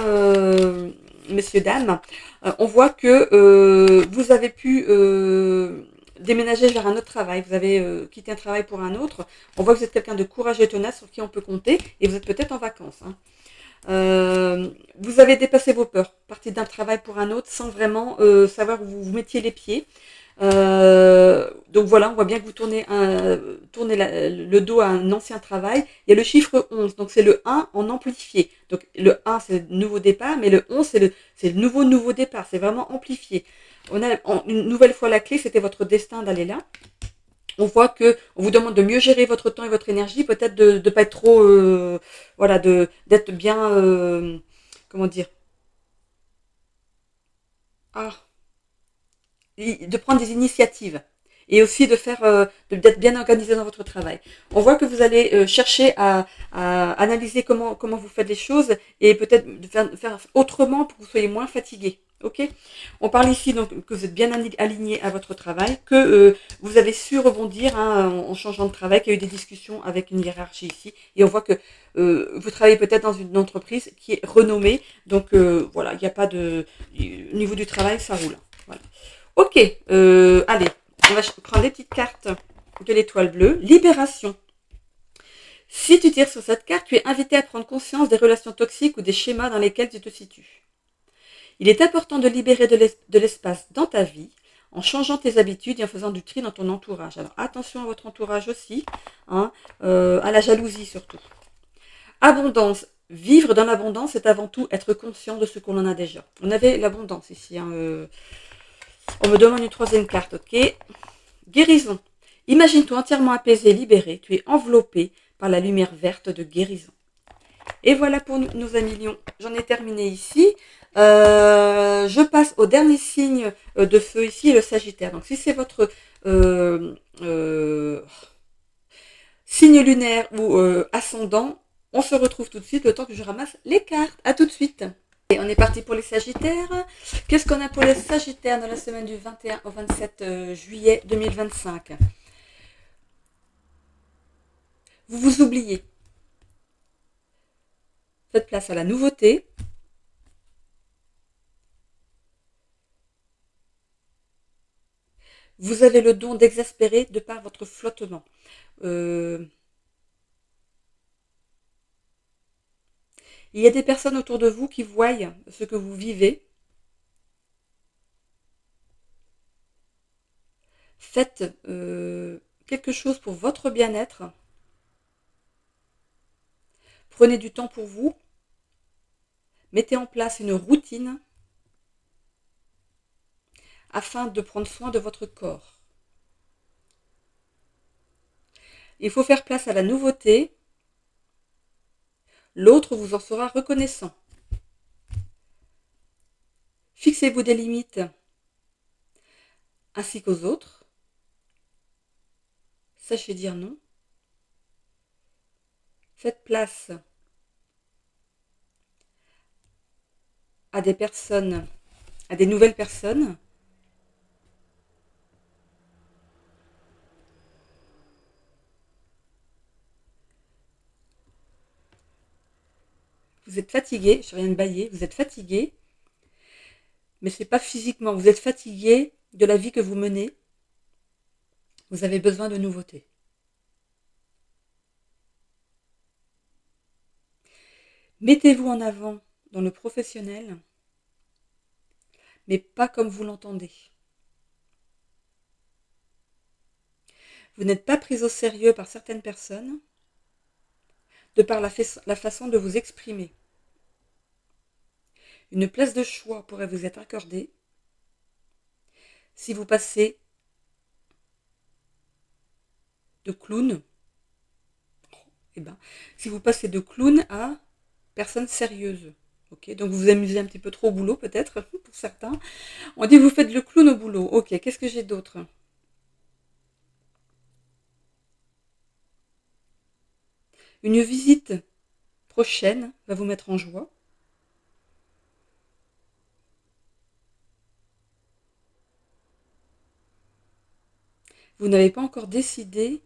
messieurs, dames. On voit que vous avez pu déménager vers un autre travail. Vous avez quitté un travail pour un autre. On voit que vous êtes quelqu'un de courageux et tenace sur qui on peut compter. Et vous êtes peut-être en vacances. Hein. Vous avez dépassé vos peurs, parti d'un travail pour un autre sans vraiment savoir où vous mettiez les pieds. Donc voilà, on voit bien que vous tournez le dos à un ancien travail. Il y a le chiffre 11, donc c'est le 1 en amplifié. Donc le 1 c'est le nouveau départ, mais le 11 c'est le nouveau départ, c'est vraiment amplifié. On a une nouvelle fois la clé, c'était votre destin d'aller là. On voit que on vous demande de mieux gérer votre temps et votre énergie, peut-être de ne pas être trop, voilà, d'être bien, comment dire, ah, de prendre des initiatives et aussi d'être bien organisé dans votre travail. On voit que vous allez chercher à analyser comment vous faites les choses et peut-être de faire autrement pour que vous soyez moins fatigué. Ok. On parle ici donc que vous êtes bien aligné à votre travail, que vous avez su rebondir, hein, en changeant de travail, qu'il y a eu des discussions avec une hiérarchie ici, et on voit que vous travaillez peut-être dans une entreprise qui est renommée, donc voilà, il n'y a pas au niveau du travail, ça roule. Voilà. Ok, allez, on va prendre les petites cartes de l'étoile bleue. Libération. Si tu tires sur cette carte, tu es invité à prendre conscience des relations toxiques ou des schémas dans lesquels tu te situes. Il est important de libérer de l'espace dans ta vie en changeant tes habitudes et en faisant du tri dans ton entourage. Alors attention à votre entourage aussi, hein, à la jalousie surtout. Abondance. Vivre dans l'abondance, c'est avant tout être conscient de ce qu'on en a déjà. On avait l'abondance ici. Hein, on me demande une troisième carte, ok. Guérison. Imagine-toi entièrement apaisé, libéré. Tu es enveloppé par la lumière verte de guérison. Et voilà pour nos amis lions. J'en ai terminé ici. Je passe au dernier signe de feu ici, le Sagittaire. Donc si c'est votre signe lunaire ou ascendant, on se retrouve tout de suite le temps que je ramasse les cartes. À tout de suite. Et on est parti pour les Sagittaires. Qu'est-ce qu'on a pour les Sagittaires dans la semaine du 21 au 27 juillet 2025? Vous vous oubliez. Faites place à la nouveauté. Vous avez le don d'exaspérer de par votre flottement. Il y a des personnes autour de vous qui voient ce que vous vivez. Faites quelque chose pour votre bien-être. Prenez du temps pour vous. Mettez en place une routine afin de prendre soin de votre corps. Il faut faire place à la nouveauté l'autre vous en sera reconnaissant. Fixez-vous des limites ainsi qu'aux autres. Sachez dire non. Faites place à des personnes, à des nouvelles personnes. Vous êtes fatigué, je viens de bâiller, vous êtes fatigué, mais ce n'est pas physiquement, vous êtes fatigué de la vie que vous menez. Vous avez besoin de nouveautés. Mettez-vous en avant dans le professionnel, mais pas comme vous l'entendez. Vous n'êtes pas pris au sérieux par certaines personnes de par la façon de vous exprimer. Une place de choix pourrait vous être accordée si vous passez de clown, si vous passez de clown à personne sérieuse. Ok, donc vous vous amusez un petit peu trop au boulot peut-être, pour certains. On dit vous faites le clown au boulot. Ok, qu'est-ce que j'ai d'autre? Une visite prochaine va vous mettre en joie. Vous n'avez pas encore décidé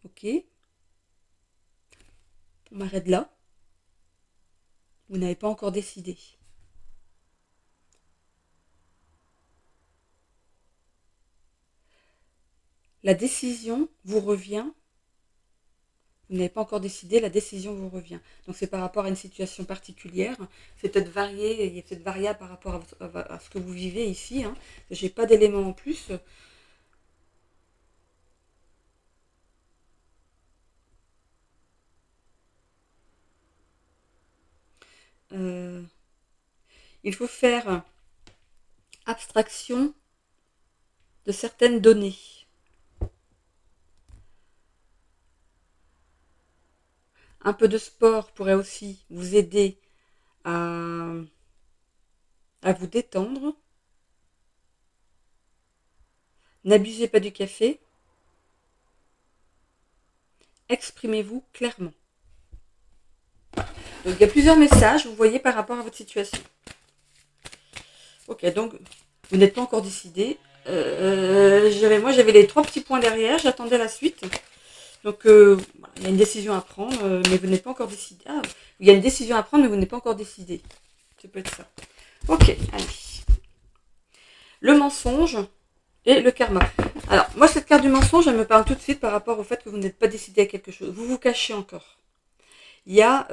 ok. On m'arrête là. Vous n'avez pas encore décidé. La décision vous revient. Vous n'avez pas encore décidé, la décision vous revient. Donc c'est par rapport à une situation particulière. C'est peut-être varié, il est peut-être variable par rapport à ce que vous vivez ici. Hein. Je n'ai pas d'éléments en plus. Il faut faire abstraction de certaines données. Un peu de sport pourrait aussi vous aider à vous détendre. N'abusez pas du café. Exprimez-vous clairement. Donc il y a plusieurs messages, vous voyez, par rapport à votre situation. Ok, donc vous n'êtes pas encore décidé. Moi j'avais les 3 petits points derrière, j'attendais la suite. Donc voilà, il y a une décision à prendre, mais vous n'êtes pas encore décidé. Ah, il y a une décision à prendre, mais vous n'êtes pas encore décidé. Ça peut être ça. Ok, allez. Le mensonge et le karma. Alors, moi, cette carte du mensonge, elle me parle tout de suite par rapport au fait que vous n'êtes pas décidé à quelque chose. Vous vous cachez encore. Il y a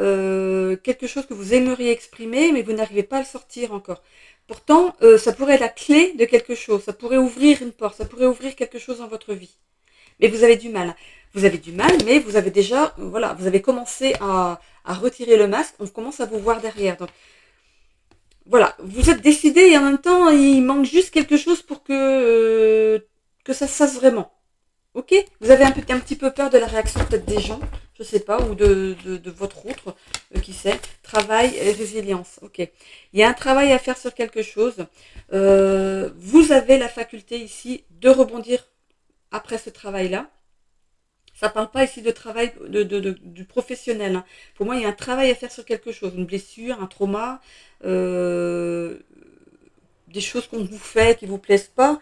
quelque chose que vous aimeriez exprimer, mais vous n'arrivez pas à le sortir encore. Pourtant, ça pourrait être la clé de quelque chose. Ça pourrait ouvrir une porte. Ça pourrait ouvrir quelque chose dans votre vie. Mais vous avez du mal. Vous avez du mal, mais vous avez déjà, voilà, vous avez commencé à retirer le masque. On commence à vous voir derrière. Donc, voilà, vous êtes décidé et en même temps, il manque juste quelque chose pour que ça se fasse vraiment. Ok? Vous avez un petit peu peur de la réaction peut-être des gens, je sais pas, ou de votre autre, qui sait. Travail et résilience. Ok. Il y a un travail à faire sur quelque chose. Vous avez la faculté ici de rebondir après ce travail-là. Ça ne parle pas ici de travail du professionnel. Hein. Pour moi, il y a un travail à faire sur quelque chose. Une blessure, un trauma, des choses qu'on vous fait qui ne vous plaisent pas.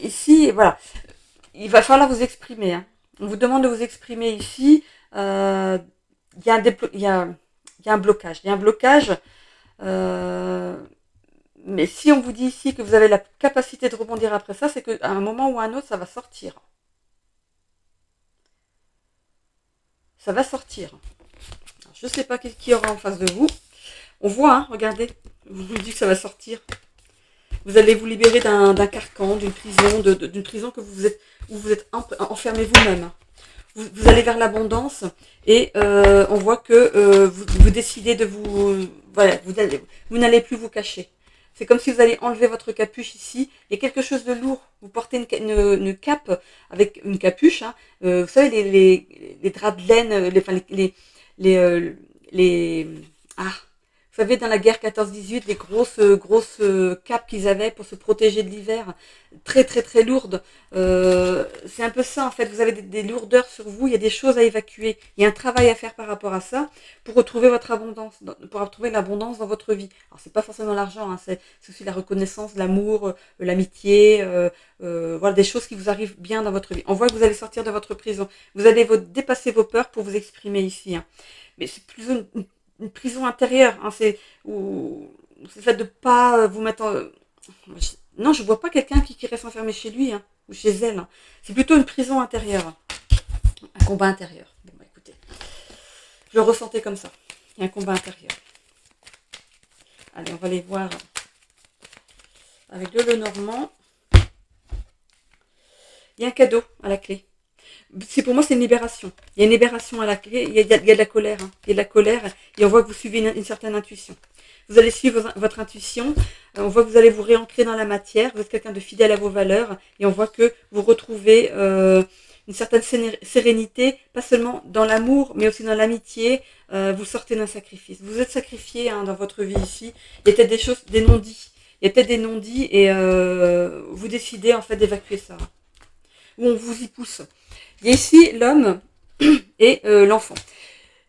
Ici, voilà. Il va falloir vous exprimer. Hein. On vous demande de vous exprimer ici. Il y a un blocage. Il y a un blocage. Mais si on vous dit ici que vous avez la capacité de rebondir après ça, c'est qu'à un moment ou à un autre, ça va sortir. Ça va sortir. Alors, je ne sais pas qui y aura en face de vous. On voit, hein, regardez. Vous me dites que ça va sortir. Vous allez vous libérer d'un carcan, d'une prison, d'une prison où vous êtes enfermé vous-même. Vous allez vers l'abondance et on voit que vous décidez de vous... Voilà, vous n'allez plus vous cacher. C'est comme si vous allez enlever votre capuche ici. Il y a quelque chose de lourd. Vous portez une cape avec une capuche. Hein. Vous savez, les draps de laine, les, euh, les ah, vous savez, dans la guerre 14-18, les grosses capes qu'ils avaient pour se protéger de l'hiver, très très très lourdes. C'est un peu ça en fait. Vous avez des lourdeurs sur vous. Il y a des choses à évacuer. Il y a un travail à faire par rapport à ça pour retrouver votre abondance, pour retrouver l'abondance dans votre vie. Alors c'est pas forcément l'argent, hein, c'est aussi la reconnaissance, l'amour, l'amitié, voilà des choses qui vous arrivent bien dans votre vie. On voit que vous allez sortir de votre prison. Vous allez dépasser vos peurs pour vous exprimer ici. Hein. Mais c'est plus une prison intérieure. Hein, c'est le fait de pas vous mettre en... Non, je vois pas quelqu'un qui reste enfermé chez lui hein, ou chez elle. Hein. C'est plutôt une prison intérieure. Un combat intérieur. Bon, bah, écoutez, je le ressentais comme ça. Il y a un combat intérieur. Allez, on va les voir avec le Lenormand. Il y a un cadeau à la clé. C'est pour moi, c'est une libération. Il y a une libération à la clé. Il y a de la colère. Hein. Il y a de la colère et on voit que vous suivez une certaine intuition. Vous allez suivre votre intuition. On voit que vous allez vous réancrer dans la matière. Vous êtes quelqu'un de fidèle à vos valeurs et on voit que vous retrouvez une certaine sérénité, pas seulement dans l'amour, mais aussi dans l'amitié. Vous sortez d'un sacrifice. Vous êtes sacrifié hein, dans votre vie ici. Il y a peut-être des choses, des non-dits. Il y a peut-être des non-dits et vous décidez en fait d'évacuer ça. Ou on vous y pousse. Il y a ici l'homme et l'enfant.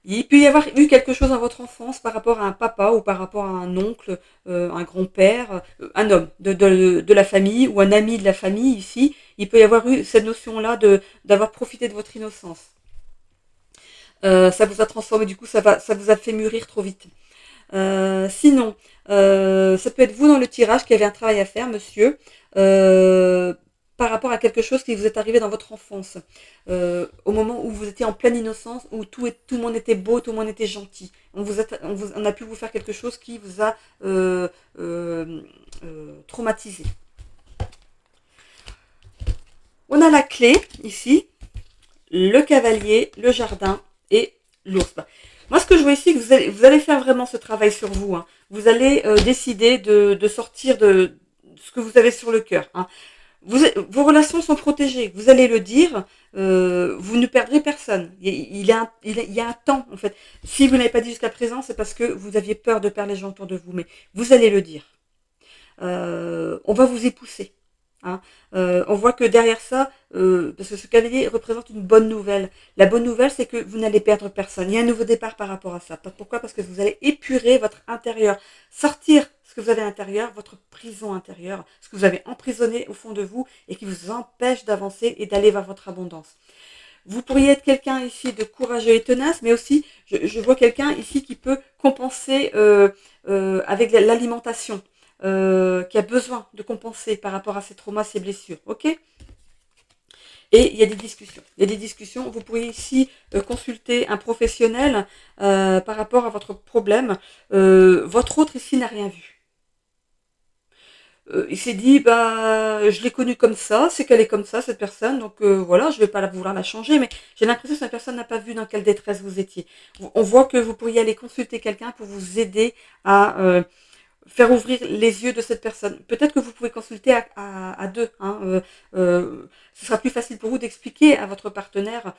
Il peut y avoir eu quelque chose dans votre enfance par rapport à un papa ou par rapport à un oncle, un grand-père, un homme de la famille ou un ami de la famille ici. Il peut y avoir eu cette notion-là d'avoir profité de votre innocence. Ça vous a transformé, du coup, ça vous a fait mûrir trop vite. Sinon, ça peut être vous dans le tirage qui avez un travail à faire, monsieur. Par rapport à quelque chose qui vous est arrivé dans votre enfance, au moment où vous étiez en pleine innocence, où tout le monde était beau, tout le monde était gentil. On a pu vous faire quelque chose qui vous a traumatisé. On a la clé ici, le cavalier, le jardin et l'ours. Moi, ce que je vois ici, que vous allez faire vraiment ce travail sur vous. Hein. Vous allez décider de sortir de ce que vous avez sur le cœur. Hein. Vos relations sont protégées, vous allez le dire, vous ne perdrez personne. Il y a un temps, en fait. Si vous n'avez pas dit jusqu'à présent, c'est parce que vous aviez peur de perdre les gens autour de vous, mais vous allez le dire. On va vous y pousser. Hein. On voit que derrière ça, parce que ce cavalier représente une bonne nouvelle. La bonne nouvelle, c'est que vous n'allez perdre personne. Il y a un nouveau départ par rapport à ça. Pourquoi ? Parce que vous allez épurer votre intérieur, sortir ce que vous avez à l'intérieur, votre prison intérieure, ce que vous avez emprisonné au fond de vous et qui vous empêche d'avancer et d'aller vers votre abondance. Vous pourriez être quelqu'un ici de courageux et tenace, mais aussi, je vois quelqu'un ici qui peut compenser avec l'alimentation. Qui a besoin de compenser par rapport à ses traumas, ses blessures. Ok ? Et il y a des discussions. Il y a des discussions. Vous pourriez ici consulter un professionnel par rapport à votre problème. Votre autre ici n'a rien vu. Il s'est dit, je l'ai connue comme ça, c'est qu'elle est comme ça, cette personne, donc voilà, je vais pas vouloir la changer, mais j'ai l'impression que cette personne n'a pas vu dans quelle détresse vous étiez. On voit que vous pourriez aller consulter quelqu'un pour vous aider à faire ouvrir les yeux de cette personne. Peut-être que vous pouvez consulter à deux. Hein, ce sera plus facile pour vous d'expliquer à votre partenaire,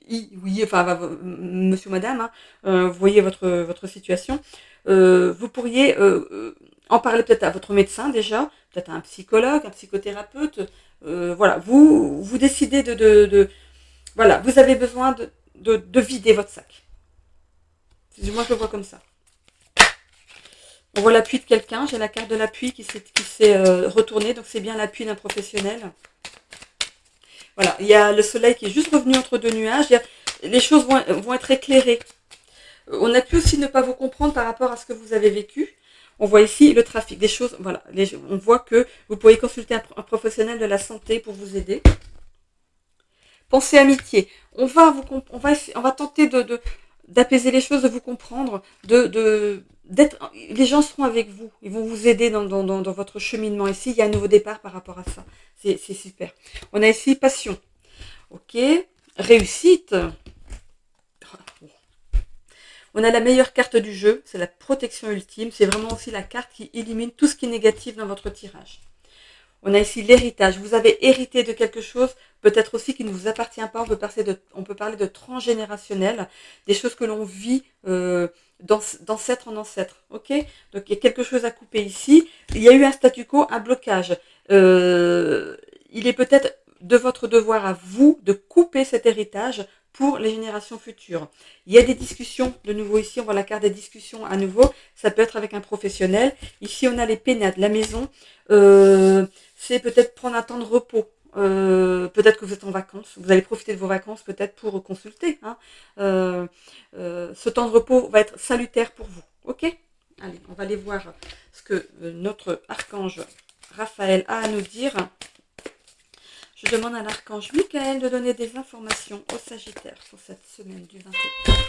oui, enfin, monsieur, madame, hein, vous voyez votre situation. Vous pourriez en parler peut-être à votre médecin déjà, peut-être à un psychologue, un psychothérapeute. Voilà, vous décidez voilà, vous avez besoin de vider votre sac. Moi, je le vois comme ça. On voit l'appui de quelqu'un. J'ai la carte de l'appui qui s'est retournée. Donc, c'est bien l'appui d'un professionnel. Voilà. Il y a le soleil qui est juste revenu entre deux nuages. Les choses vont être éclairées. On a pu aussi ne pas vous comprendre par rapport à ce que vous avez vécu. On voit ici le trafic. Des choses, voilà. On voit que vous pouvez consulter un professionnel de la santé pour vous aider. Pensez amitié. On va tenter d'apaiser les choses, de vous comprendre, les gens seront avec vous, ils vont vous aider dans votre cheminement. Ici, il y a un nouveau départ par rapport à ça. C'est super. On a ici passion. Ok. Réussite. On a la meilleure carte du jeu, c'est la protection ultime. C'est vraiment aussi la carte qui élimine tout ce qui est négatif dans votre tirage. On a ici l'héritage. Vous avez hérité de quelque chose, peut-être aussi qui ne vous appartient pas. On peut parler de transgénérationnel, des choses que l'on vit d'ancêtre en ancêtre. Ok. Donc il y a quelque chose à couper ici. Il y a eu un statu quo, un blocage. Il est peut-être de votre devoir à vous de couper cet héritage pour les générations futures. Il y a des discussions, de nouveau ici, on voit la carte des discussions à nouveau. Ça peut être avec un professionnel. Ici, on a les pénates, la maison. C'est peut-être prendre un temps de repos. Peut-être que vous êtes en vacances, vous allez profiter de vos vacances peut-être pour consulter. Hein. Ce temps de repos va être salutaire pour vous. Ok. Allez, on va aller voir ce que notre archange Raphaël a à nous dire. Je demande à l'archange Michael de donner des informations aux Sagittaires pour cette semaine du 21.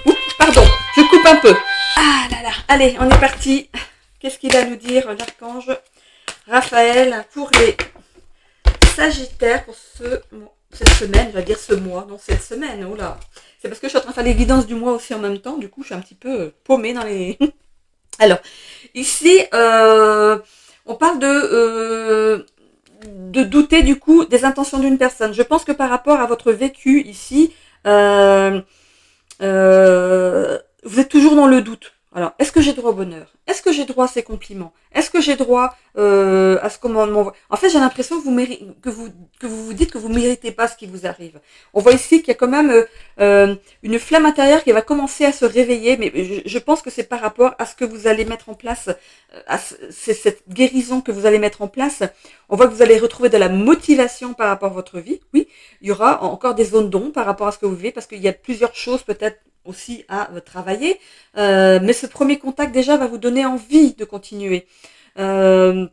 Oups, pardon, je coupe un peu. Ah là là, allez, on est parti. Qu'est-ce qu'il a à nous dire, l'archange Raphaël, pour les Sagittaires, pour cette semaine, je vais dire ce mois, non, cette semaine, oula. C'est parce que je suis en train de faire les guidances du mois aussi en même temps, du coup, je suis un petit peu paumée dans les... Alors, ici, on parle de douter du coup des intentions d'une personne. Je pense que par rapport à votre vécu ici, vous êtes toujours dans le doute. Alors, est-ce que j'ai droit au bonheur? Est-ce que j'ai droit à ces compliments? Est-ce que j'ai droit à ce qu'on m'envoie? En fait, j'ai l'impression que vous dites que vous méritez pas ce qui vous arrive. On voit ici qu'il y a quand même une flamme intérieure qui va commencer à se réveiller, mais je pense que c'est par rapport à ce que vous allez mettre en place, c'est cette guérison que vous allez mettre en place. On voit que vous allez retrouver de la motivation par rapport à votre vie. Oui, il y aura encore des zones d'ombre par rapport à ce que vous vivez, parce qu'il y a plusieurs choses peut-être aussi à travailler, mais ce premier contact déjà va vous donner envie de continuer. Je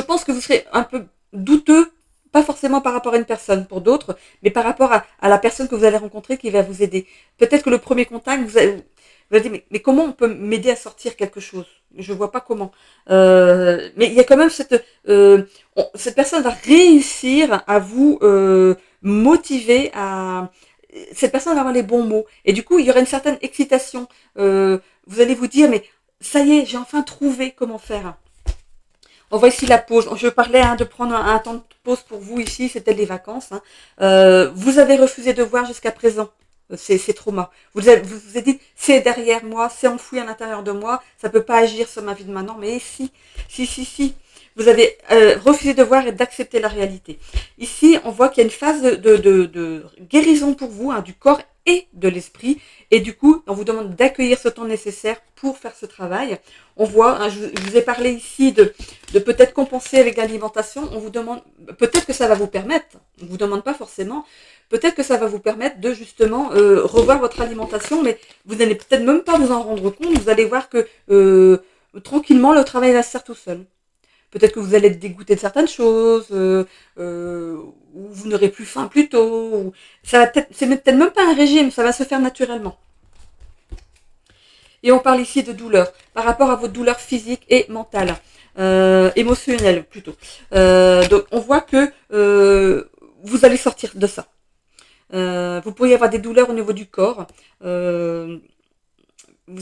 pense que vous serez un peu douteux, pas forcément par rapport à une personne pour d'autres, mais par rapport à la personne que vous allez rencontrer qui va vous aider. Peut-être que le premier contact, vous allez dire, mais comment on peut m'aider à sortir quelque chose? Je vois pas comment. Mais il y a quand même cette personne va réussir à vous motiver à... Cette personne va avoir les bons mots. Et du coup, il y aura une certaine excitation. Vous allez vous dire, mais ça y est, j'ai enfin trouvé comment faire. On voit ici la pause. Je parlais de prendre un temps de pause pour vous ici, c'était les vacances. Vous avez refusé de voir jusqu'à présent ces traumas. Vous avez dit, c'est derrière moi, c'est enfoui à l'intérieur de moi, ça peut pas agir sur ma vie de maintenant, mais si. Vous avez refusé de voir et d'accepter la réalité. Ici, on voit qu'il y a une phase de guérison pour vous, du corps et de l'esprit. Et du coup, on vous demande d'accueillir ce temps nécessaire pour faire ce travail. On voit, je vous ai parlé ici de peut-être compenser avec l'alimentation. On vous demande, peut-être que ça va vous permettre, on ne vous demande pas forcément, peut-être que ça va vous permettre de justement revoir votre alimentation, mais vous n'allez peut-être même pas vous en rendre compte. Vous allez voir que tranquillement, le travail va se faire tout seul. Peut-être que vous allez être dégoûté de certaines choses, ou vous n'aurez plus faim plus tôt. C'est peut-être même pas un régime, ça va se faire naturellement. Et on parle ici de douleur, par rapport à vos douleurs physiques et mentales, émotionnelles plutôt. Donc on voit que vous allez sortir de ça. Vous pourriez avoir des douleurs au niveau du corps. Vous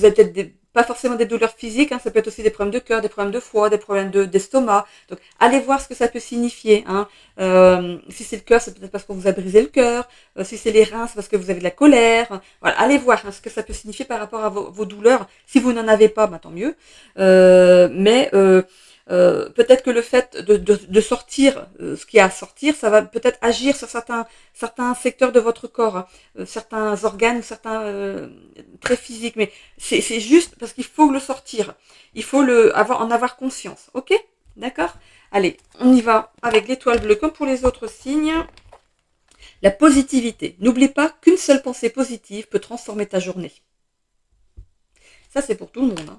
avez peut-être pas forcément des douleurs physiques, ça peut être aussi des problèmes de cœur, des problèmes de foie, des problèmes d'estomac. Donc, allez voir ce que ça peut signifier. Si c'est le cœur, c'est peut-être parce qu'on vous a brisé le cœur. Si c'est les reins, c'est parce que vous avez de la colère. Voilà, allez voir ce que ça peut signifier par rapport à vos douleurs. Si vous n'en avez pas, tant mieux. Peut-être que le fait de sortir ce qu'il y a à sortir, ça va peut-être agir sur certains secteurs de votre corps, certains organes, certains traits physiques, mais c'est juste parce qu'il faut le sortir, il faut en avoir conscience, ok? D'accord? Allez, on y va avec l'étoile bleue comme pour les autres signes. La positivité. N'oublie pas qu'une seule pensée positive peut transformer ta journée. Ça, c'est pour tout le monde,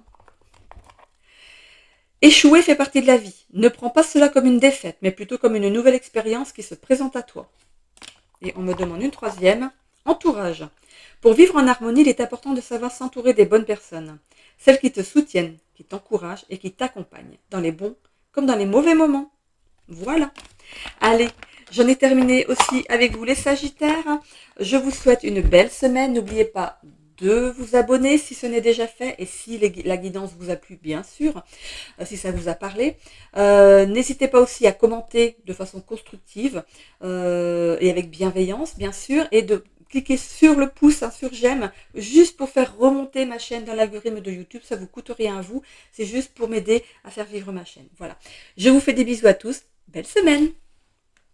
Échouer fait partie de la vie. Ne prends pas cela comme une défaite, mais plutôt comme une nouvelle expérience qui se présente à toi. Et on me demande une troisième. Entourage. Pour vivre en harmonie, il est important de savoir s'entourer des bonnes personnes. Celles qui te soutiennent, qui t'encouragent et qui t'accompagnent, dans les bons comme dans les mauvais moments. Voilà. Allez, j'en ai terminé aussi avec vous les Sagittaires. Je vous souhaite une belle semaine. N'oubliez pas de vous abonner si ce n'est déjà fait et si la guidance vous a plu, bien sûr, si ça vous a parlé. N'hésitez pas aussi à commenter de façon constructive et avec bienveillance, bien sûr, et de cliquer sur le pouce, hein, sur j'aime, juste pour faire remonter ma chaîne dans l'algorithme de YouTube. Ça vous coûte rien à vous, c'est juste pour m'aider à faire vivre ma chaîne. Voilà. Je vous fais des bisous à tous. Belle semaine!